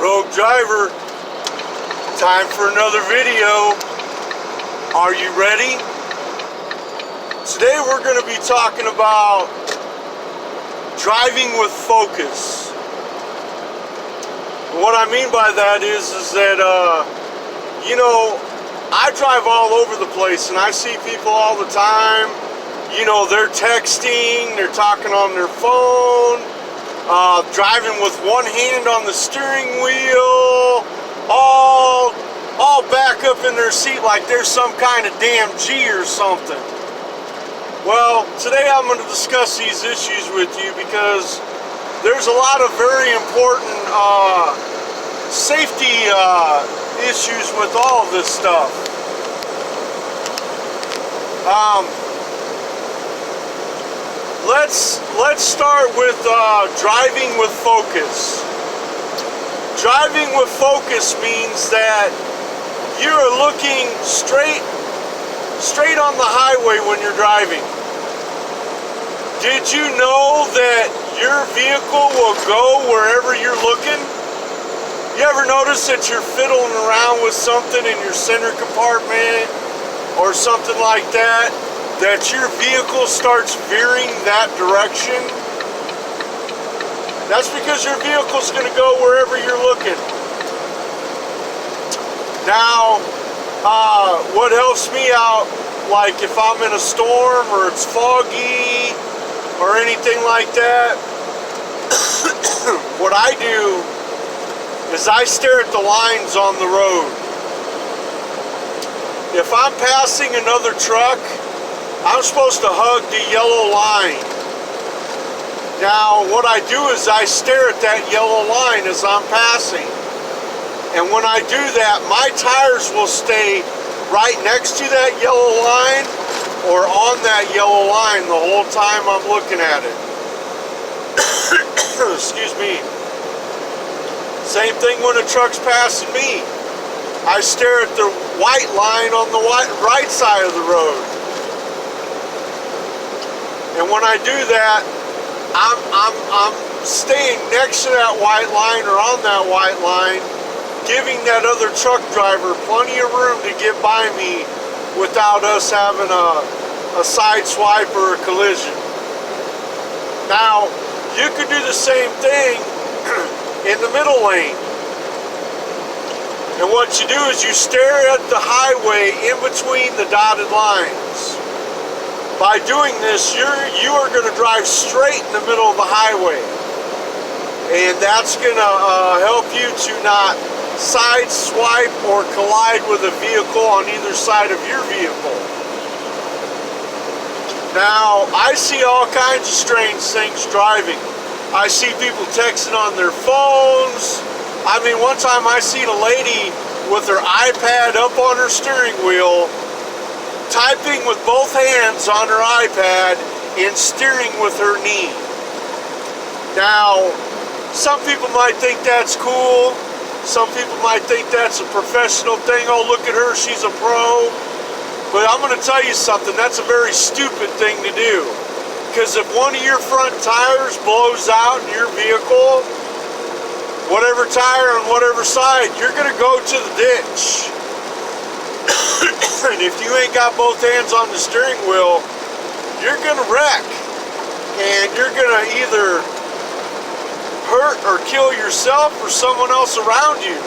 Rogue Driver. Time for another video. Are you ready? Today we're going to be talking about driving with focus. What I mean by that is that I drive all over the place and I see people all the time. They're texting, they're talking on their phone, driving with one hand on the steering wheel, all back up in their seat like there's some kind of damn G or something. Well, today I'm going to discuss these issues with you because there's a lot of very important safety issues with all of this stuff. Let's start with driving with focus. Driving with focus means that you're looking straight on the highway when you're driving. Did you know that your vehicle will go wherever you're looking? You ever notice that you're fiddling around with something in your center compartment or something like that, that your vehicle starts veering that direction? That's because your vehicle's going to go wherever you're looking. Now, what helps me out, like if I'm in a storm or it's foggy or anything like that, what I do is I stare at the lines on the road. If I'm passing another truck, I'm supposed to hug the yellow line. Now, what I do is I stare at that yellow line as I'm passing. And when I do that, my tires will stay right next to that yellow line or on that yellow line the whole time I'm looking at it. Excuse me. Same thing when a truck's passing me. I stare at the white line on the right side of the road. And when I do that, I'm staying next to that white line or on that white line, giving that other truck driver plenty of room to get by me without us having a side swipe or a collision. Now, you could do the same thing in the middle lane. And what you do is you stare at the highway in between the dotted lines. By doing this, you are going to drive straight in the middle of the highway. And that's going to help you to not side swipe or collide with a vehicle on either side of your vehicle. Now, I see all kinds of strange things driving. I see people texting on their phones. I mean, one time I seen a lady with her iPad up on her steering wheel, typing with both hands on her iPad and steering with her knee. Now, some people might think that's cool. Some people might think that's a professional thing. Oh, look at her, she's a pro. But I'm going to tell you something, that's a very stupid thing to do. Because if one of your front tires blows out in your vehicle, whatever tire on whatever side, you're going to go to the ditch. And if you ain't got both hands on the steering wheel, you're going to wreck. And you're going to either hurt or kill yourself or someone else around you.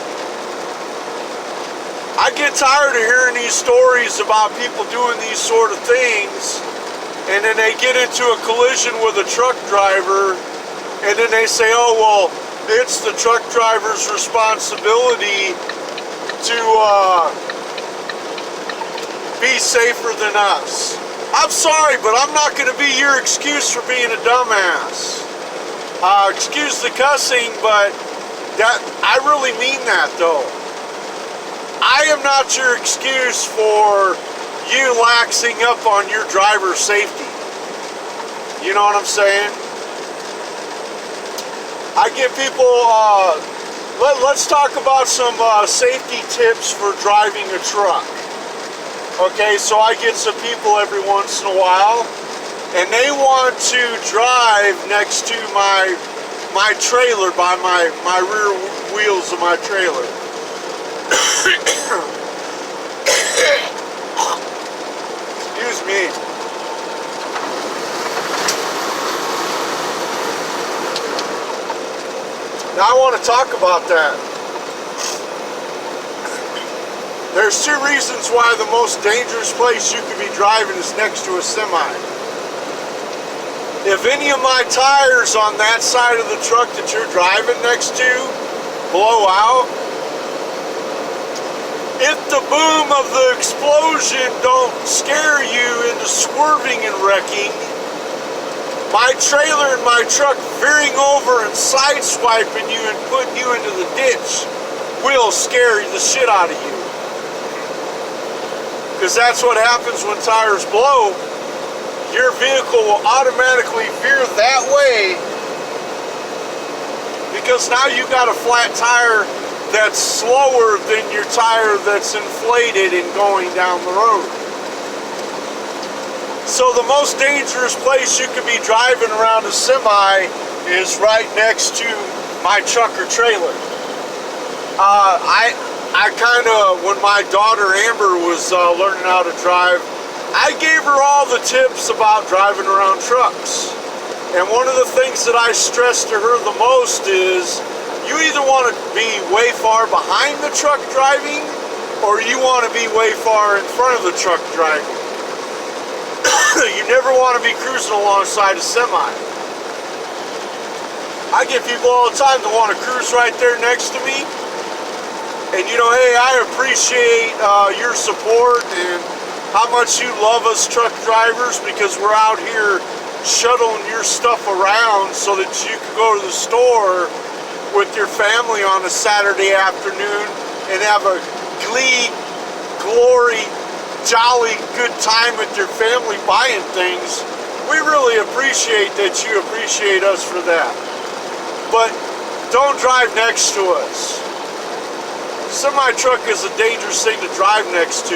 I get tired of hearing these stories about people doing these sort of things, and then they get into a collision with a truck driver, and then they say, oh, well, it's the truck driver's responsibility to be safer than us. I'm sorry, but I'm not going to be your excuse for being a dumbass. Excuse the cussing, but I really mean that, though. I am not your excuse for you laxing up on your driver's safety. You know what I'm saying? I get people, let's talk about some safety tips for driving a truck. Okay, so I get some people every once in a while, and they want to drive next to my trailer by my rear wheels of my trailer. Excuse me. Now I want to talk about that. There's two reasons why the most dangerous place you could be driving is next to a semi. If any of my tires on that side of the truck that you're driving next to blow out, if the boom of the explosion don't scare you into swerving and wrecking, my trailer and my truck veering over and sideswiping you and putting you into the ditch will scare the shit out of you. Because that's what happens when tires blow. Your vehicle will automatically veer that way because now you got a flat tire that's slower than your tire that's inflated and going down the road. So the most dangerous place you could be driving around a semi is right next to my truck or trailer. I kind of, when my daughter Amber was learning how to drive, I gave her all the tips about driving around trucks. And one of the things that I stress to her the most is you either want to be way far behind the truck driving or you want to be way far in front of the truck driving. You never want to be cruising alongside a semi. I get people all the time that want to cruise right there next to me. And you know, hey, I appreciate your support and how much you love us truck drivers because we're out here shuttling your stuff around so that you can go to the store with your family on a Saturday afternoon and have a glee, glory, jolly good time with your family buying things. We really appreciate that you appreciate us for that. But don't drive next to us. Semi-truck is a dangerous thing to drive next to.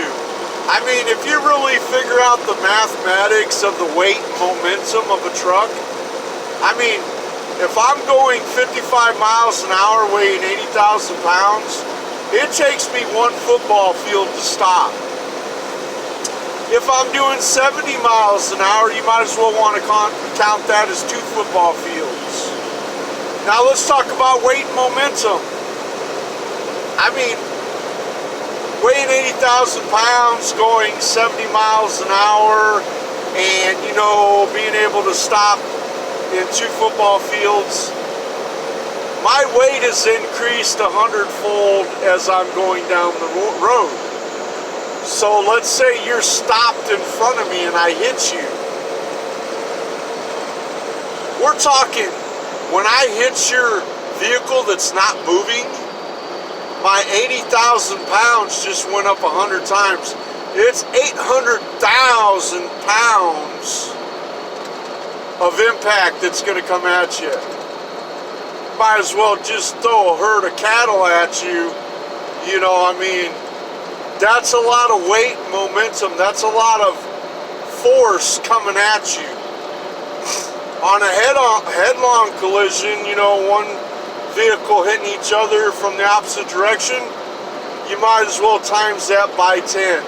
I mean, if you really figure out the mathematics of the weight and momentum of a truck, I mean, if I'm going 55 miles an hour weighing 80,000 pounds, it takes me one football field to stop. If I'm doing 70 miles an hour, you might as well want to count that as 2 football fields. Now let's talk about weight and momentum. I mean, weighing 80,000 pounds, going 70 miles an hour, and, you know, being able to stop in 2 football fields, my weight has increased 100-fold as I'm going down the road. So let's say you're stopped in front of me and I hit you. We're talking, when I hit your vehicle that's not moving, my 80,000 pounds just went up 100 times. It's 800,000 pounds of impact that's going to come at you. Might as well just throw a herd of cattle at you. You know, I mean, that's a lot of weight and momentum. That's a lot of force coming at you. On a headlong collision, you know, one vehicle hitting each other from the opposite direction, you might as well times that by 10.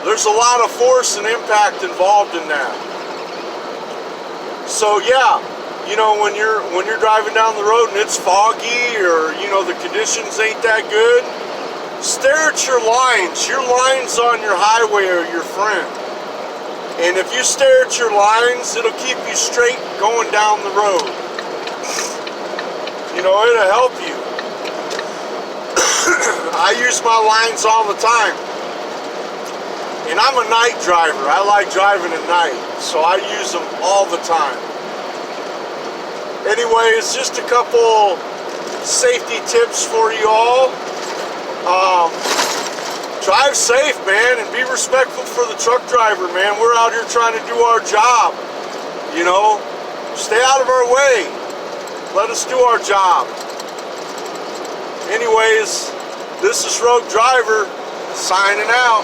There's a lot of force and impact involved in that. So yeah, you know, when you're driving down the road and it's foggy or, you know, the conditions ain't that good, stare at your lines. Your lines on your highway are your friend. And if you stare at your lines, it'll keep you straight going down the road. You know, it'll help you. I use my lines all the time. And I'm a night driver. I like driving at night. So I use them all the time. Anyways, just a couple safety tips for you all. Drive safe, man, and be respectful for the truck driver, man. We're out here trying to do our job. You know, stay out of our way. Let us do our job. Anyways, this is Rogue Driver signing out.